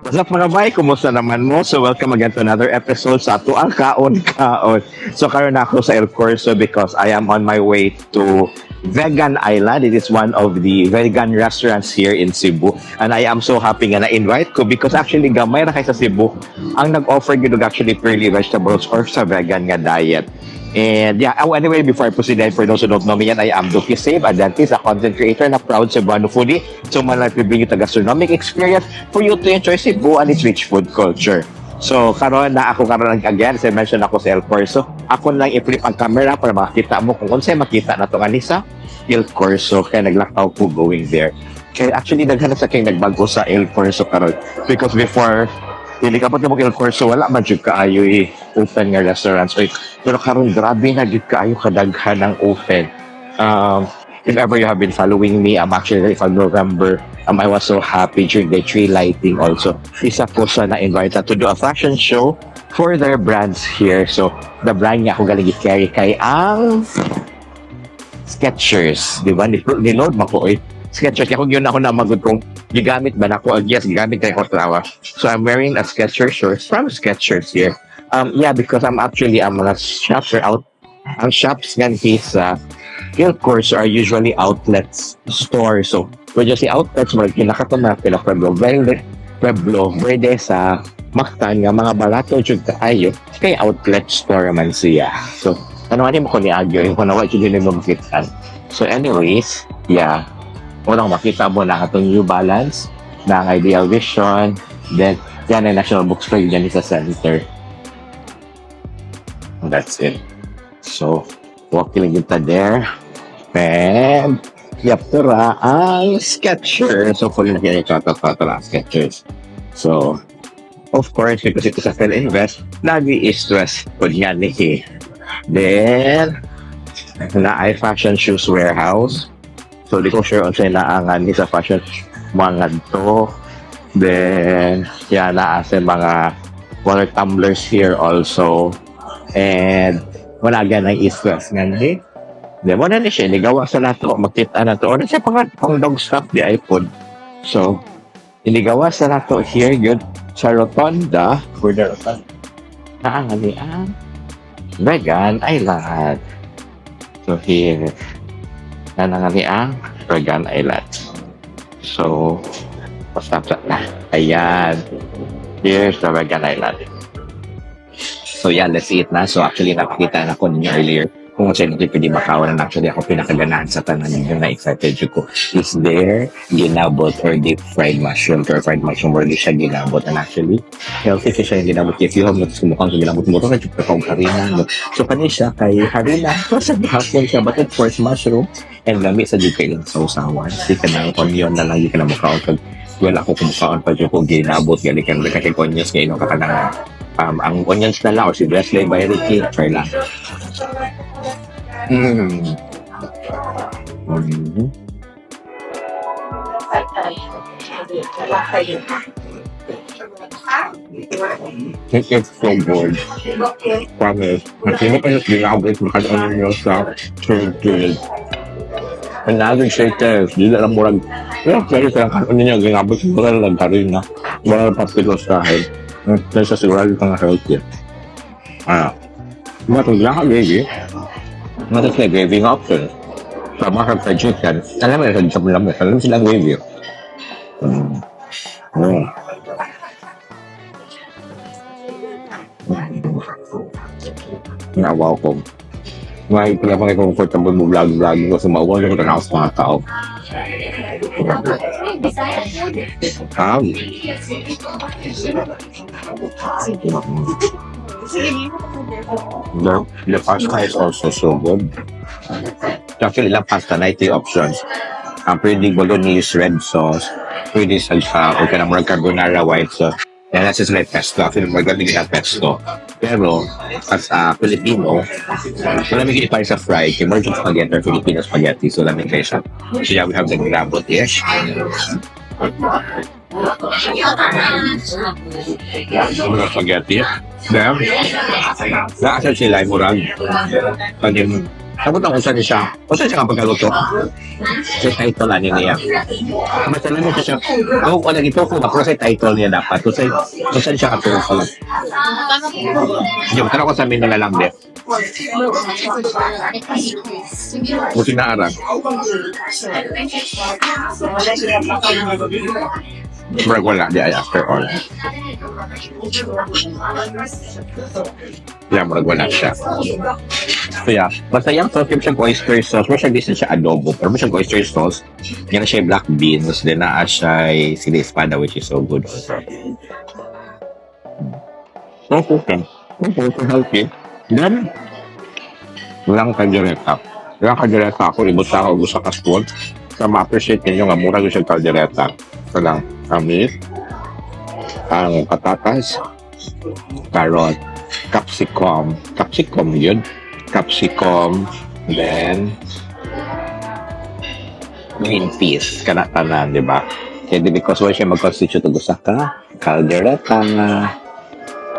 What's up mga bay? Kumusta naman mo? So welcome again to another episode sa Ato Ang Kaon. So karon ako sa IL Corso because I am on my way to Vegan Island. It is one of the vegan restaurants here in Cebu. And I am so happy nga na-invite ko because actually gamay na kay sa Cebu ang nag-offer gid actually purely vegetables or sa vegan nga diet. And yeah, anyway, before I proceed, for those who don't know me yet, I am dookiexave, a dentist, a content creator, na proud Cebuano foodie. So, my life will bring you the gastronomic experience for you to enjoy Cebu and its rich food culture. So, karon na ako karon again, as I mentioned ako sa IL Corso. Ako lang i-flip ang camera para makita mo kung unsay makita na itong anisa, IL Corso, kaya naglakaw ko going there. Kaya actually, naghanap sa kayong nagbago sa IL Corso karon. Because before, hindi ka pa IL Corso, wala man jud kaayo open nga restaurants. Pero karon grabe na jud kaayo kadaghan ng open. If ever you have been following me, I'm actually, if I remember, I was so happy during the tree lighting also. Isa ko siya na-invite to do a fashion show for their brands here. So, the brand niya ako galing i-carry kay ang Skechers. Di ba? Niload mo ko Skechers. Kaya kung yun ako na magod kong gigamit ba na ako? Yes, gigamit kayo ko trawa. So, I'm wearing a Skechers shorts from Skechers here. Yeah, because I'm mga shops are out. Ang shops nga sa IL Corso are usually outlets store. So, when you see outlets, mga kinakatamap, Pueblo Verde sa Mactan nga mga barato jud kaayo kay outlet store man siya. So, ano mo ko ni Agyo, yung kunawa jud din mo makitaan. So, anyways, yeah. Unang makita mo na itong New Balance, na ang Ideal Vision, then yan ang National Bookstore dyan sa center. That's it. So, walking kita there. And, yep, tara, ang Skechers. So, fully na kinakatapatala ang Skechers. So, of course, because ito sa Filinvest, lagi is-stress po niyan eh. Then, na ay Fashion Shoes Warehouse. So, di ko sure on siya naangan sa fashion mga to. Then, yan, naasa mga water tumblers here also. And, wala ganang is-stress nga eh. Then, wala na siya, inigawa sa nato, magkita na to. O, siya pang dog stuff di iPhone. So, inigawa sa nato here, good, sa Rotonda, for the Rotonda, naangan ni ang Vegan Island. So, here, naangan ni ang Vegan Island. So, pasapsa na. Ayan. Here's the Vegan Island. So, yeah, let's see it na. So, actually, nakakita na ko ninyo earlier. Kung sa'yo natin pwede makawalan, actually, ako pinakaganahan sa tanan ninyo na excited ko. Is there ginabot or deep fried mushroom or fried mushroom or di siya ginabot? And actually, healthy siya yung ginabot. If you have not sumukhang ginabot mo, ito na yung pagkakong harina. So, kanina siya kay harina. So, hapon siya, but of course, mushroom. And lami sa di kailang sausawan. Di ka na onion na lang, di ka na makaon. Well, ako kumakaon pa dyan kung ginabot. Gali ka na kay onions ngayon ka na ang onions na lang or si Wesley by Ricky. Try lang. It's so good. Promise. Kasi mo pa yung ginabot makadaan nyo sa turtle. And naging shakers, di na lang murag. Pero kaya kanon niya ginabot siguro lang karin na. Wala papilos sa head. Kaya sigurado ka nga healthy. Matugla ka baby. Matag na gravy option. Sa mga sa chicken. Alam mo na sa lamis. Alam silang gravy. Nawaw ko. May pinapang comfortable mo vlog ko sa mawala ko na sa mga tao. The pasta is also so good. Actually, lang pasta na ito yung options. Pwede bolognese, red sauce, pwede salsa, o ka na murag carbonara, white sauce. Yan, that's just like pesto. Actually, magaling na pesto. Pero, as a Filipino, wala may kinipay sa fry, emergent spaghetti or Filipino spaghetti. So, lamig kayo siya. So, yeah, we have the grabot here. Spaghetti. Then, naasal sila yung murag. Sabot ang usan siya. Usan siya kapag kaluto. Sa title ani niya. Masalan niya siya. Ako ko ito ko pero sa title niya dapat. Usan siya kapag kaluto. Yung tanong ko sa amin na lang din. Buti na arang. Murag wala di ay after all. Yeah, murag wala siya. So yeah, basta yung sauce yung siyang oyster sauce, masyag di siya adobo, pero masyag oyster sauce, yan na siya black beans, then naa siya sili espada, which is so good also. Okay. Okay, healthy. Then, walang kaldereta. Walang kaldereta ako, ibot sa ako sa kaspon. So, ma-appreciate ninyo nga mura ko siya kaldereta. So lang, kami, ang patatas, carrot, capsicum yun, capsicum, then, green peas, kanatanan, di ba? Kaya because wala siya mag-constitute og usa ka caldereta.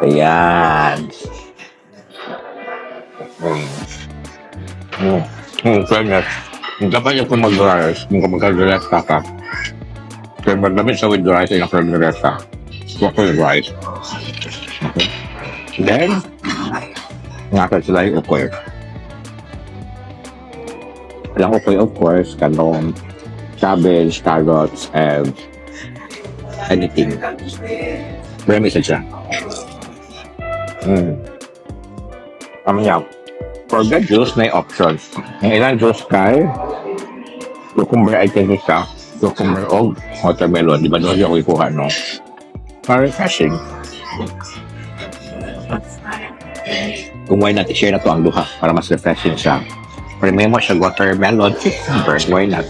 Ayan. Fairness. Dapat niya kung mag-rice, kung mag-caldereta ka. Kaya magdamit sa with rice ay caldereta. Walk with rice. Okay. Then, ngakal sila yung ukoy. Ang ukoy, of course, kanong cabbage, carrots, and anything. Marami sa siya. Niya, for the juice, may options. Ang ilang juice kay cucumber ay kayo siya. Cucumber o watermelon. Di ba doon yung ikuha, no? Para refreshing. Kung why not, i-share na to ang duha para mas refreshing siya. Pero may mo siya watermelon, cucumber, why not?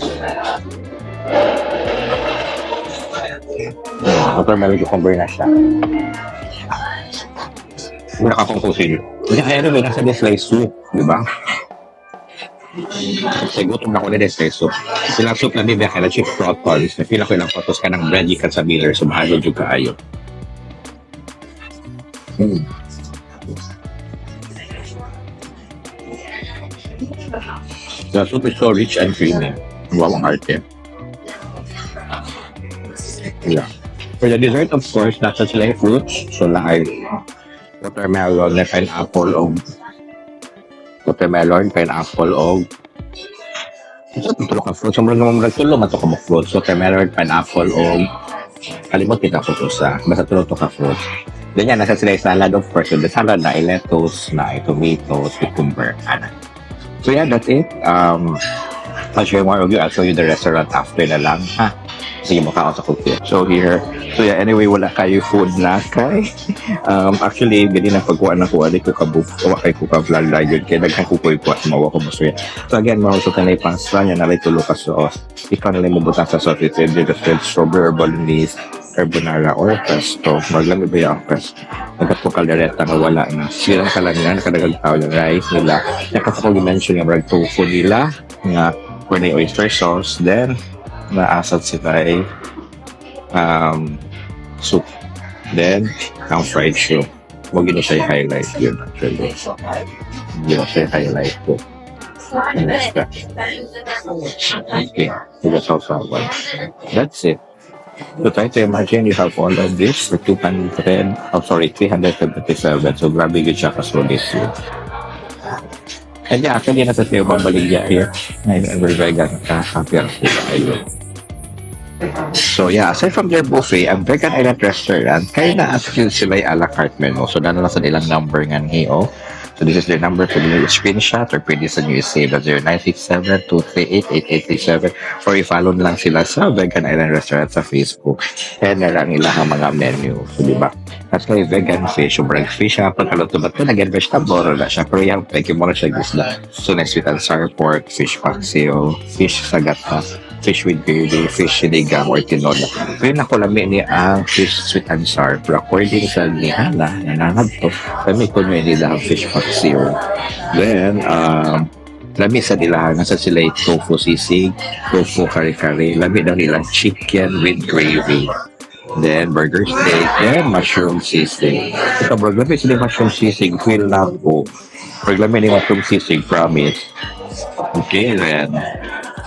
Watermelon, cucumber na siya. Muna ka kung kusin. Kaya anyway, nasa slice soup, di ba? Kasi gutom na ko na slice soup. Silang soup na din, kaya na chip protons. Napila ko ilang photos ka ng bread, ikan sa miller, so mahalo yung kaayo. The soup is so rich and creamy. Wow, ang arte. Yeah. For the dessert, of course, nasa sila yung fruits. So, like, watermelon, pineapple, o tulog ka fruits. Sobrang naman tulog mato ka mo fruits. Watermelon, pineapple, o kalimot kita ko sa basta tulog to ka fruits. Then yan, nasa sila yung salad, of course. So, the salad na lettuce, na tomatoes, cucumber, so yeah, that's it. I'll share more of you. I'll show you the restaurant after na lang, ha? Sige, mukha ako sa cookie. So here, so yeah, anyway, wala kayo food na kay. Actually, gani na pagkuha na ko, adik ko kabuk, kay ko ka-vlog na yun, kaya nagkakukoy ko at mawa ko masuya. So again, mausok ka na ipangsa niya, nalay tulo ka sauce. Ikaw na lang mabutang sa sauce, it's either the strawberry bolognese, carbonara, or pesto. Maglamig ba yung pesto? Nagkat ko kaldereta na wala na. Silang ka lang nga, nakadagang tao yung rice nila. Nakasa ko i-mention yung rag tofu nila, nga, when may oyster sauce, then, naasat sila ay soup. Then, ang fried shrimp. Huwag yun siya i-highlight yun actually. Hindi na siya i-highlight ko. Okay, that's also one. That's it. So try to imagine you have all of this for 377. So grabe yun siya kasulit yun. And yeah, actually nasa tayo pambaligya here. Ngayon, we're vegan. Happy ako. So yeah, aside from their buffet, ang Vegan Island Restaurant, kaya na-ask yun sila yung a la carte menu. So dano na sa nilang number nga niyo. So this is their number for the screenshot or pwede sa nyo i-save at 0967-238-8837 or i-follow na lang sila sa Vegan Island Restaurant sa Facebook. Kaya na lang nila ang mga menu. So diba? At kaya vegan fish, yung bread fish, pagkaluto ba't ko naging vegetable na siya. Pero yung pwede mo na siya gisla. So next sweet and sour pork, fish paksiw, fish sa gata, fish with gravy, fish sinigang or tinola. Pero nakulami niya ang fish sweet and sour. Pero according sa nihala, nanangad to, kami ko nila ang fish paksiw. Then, lami sa nila, nasa sila yung tofu sisig, tofu kare-kare, lami daw nila chicken with gravy. Then, burger steak, then mushroom sisig. Ito, burger sila mushroom sisig, feel love po. Pag lami ni mushroom sisig, promise. Okay, then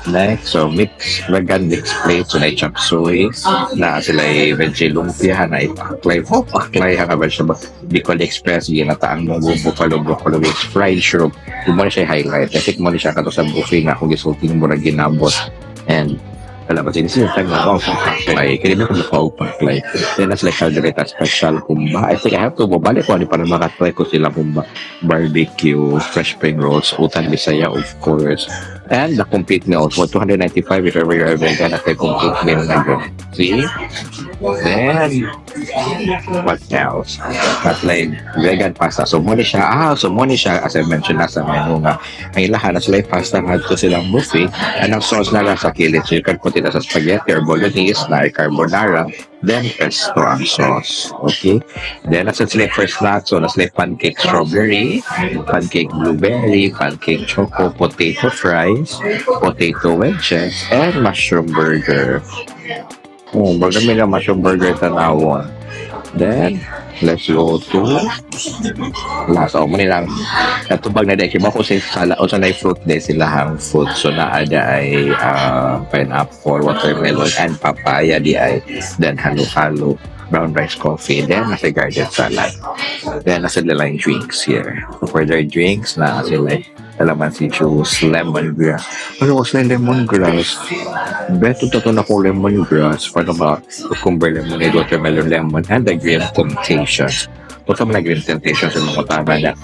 next, so mix vegan mix plate, so na chop suey, na sila veggie lumpia, na ipaklay, paklay ang vegetable, Bicol Express, ginataang mo, buffalo, broccoli wings, fried shrimp, yung mo na siya highlight, I think mo na siya kato sa buffet nga, kung gisulting mo na ginabot, and wala ba sinisintag na ako sa paklay, kaya na kung paklay, then as like caldereta special kumba, I think I have to bumalik ko, para makatry ko sila kumba, barbecue, fresh spring rolls, utan bisaya, of course, and the complete meal for 295 if ever you're vegan at a complete meal na yun. See? Then, what else? But like, vegan pasta. So, muna siya, as I mentioned nasa menu nga, ay lahat na sila yung pasta nga ito silang buffet, and ang sauce na lang sa kilid. So, you can put it as a spaghetti or bolognese, na carbonara, then pesto ang sauce. Okay? Then, nasa sila first snack, so nasa pancake strawberry, pancake blueberry, pancake choco, potato fries, potato wedges, and mushroom burger. Oh, burger nila mushroom burger tanawon. Then, let's go to last. Oh, muna lang. Natubag na dahil. Kaya ko sa sala, o sa na fruit day sila hang food. So, naada ay pineapple, watermelon, and papaya di ay. Then, halo-halo, brown rice coffee. Then, nasa garden salad. Then, nasa nila yung drinks here. For their drinks, na sila calamansi juice, lemongrass. Ano ko sila lemongrass? Beto to na ko lemongrass. Paano ba? Cucumber lemonade, watermelon lemon, and the green temptations. Ito sa mga green temptations yung mga tama na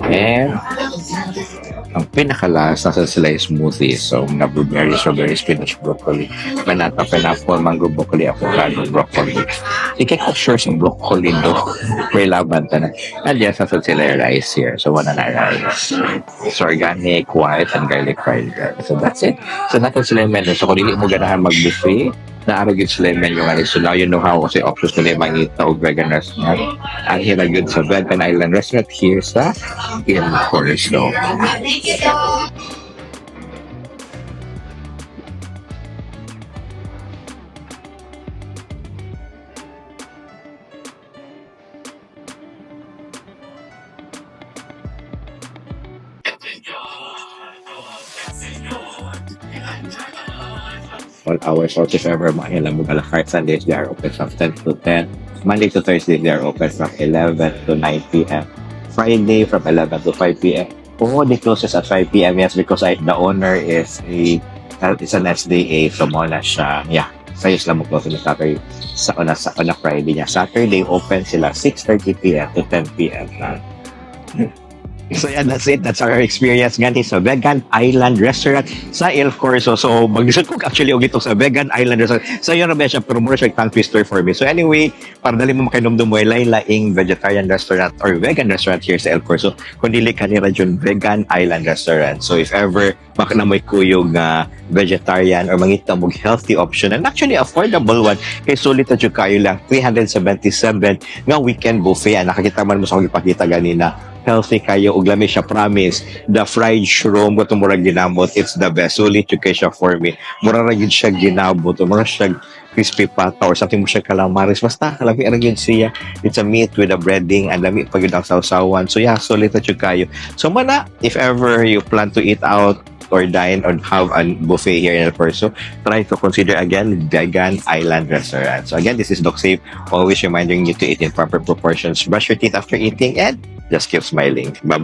and ang pinakalas nasa sila yung smoothies. So, mga blueberry, strawberry, spinach, broccoli, banana, pineapple, mango, broccoli, avocado, broccoli. Sige ko sure sa broccoli do. May laban ta na. And yes, nasa sila yung rice here. So, wala na rice. So, organic, white, and garlic fried rice. So, that's it. So, nasa sila yung menu. So, kung hindi mo ganahan mag-buffet, naaragid sila yung menu nga. So, now you know how kasi options nila yung mangita o vegan restaurant. Ang hiragid sa Vegan Island Restaurant here sa IL Corso. All hours, or if ever makialam mo a la carte, Sundays they are open from 10 to 10. Monday to Thursday they are open from 11 to 9 p.m. Friday from 11 to 5 p.m. Oh, they closes at 5 p.m. Yes, because the owner is it's an SDA, so mo na siya. Yeah, sa Islam mo close sila Saturday sa on a Friday niya. Saturday open sila 6:30 p.m. to 10 p.m. So yeah, that's it. That's our experience gani sa Vegan Island Restaurant sa IL Corso. So mag-visit ko actually og ito sa Vegan Island Restaurant. So yun na siya, pero more siya tongue twister for me. So anyway, para dali mo makinomdom mo laing vegetarian restaurant or vegan restaurant here sa IL Corso. Kung dili kanira dyan Vegan Island Restaurant. So if ever baka na may kuyog vegetarian or mangita mong healthy option and actually affordable one kay sulit na kayo lang 377 nga weekend buffet. Nakakita man mo sa akong ipakita ganina. Healthy kayo ug lami siya, promise. The fried shroom ko murag ginamot, it's the best. Sulit yung siya for me. Mura ra gyud siya ginabot, mura siya crispy pata or something mo siya calamares. Basta lami ra gyud siya. It's a meat with a breading and lami pa gyud ang sausawan. So yeah, sulit na kayo. So mana, if ever you plan to eat out or dine or have a buffet here in El Corso, try to consider again Vegan Island Restaurant. So again, this is DocSafe, always reminding you to eat in proper proportions, brush your teeth after eating, and just keep smiling. Bye.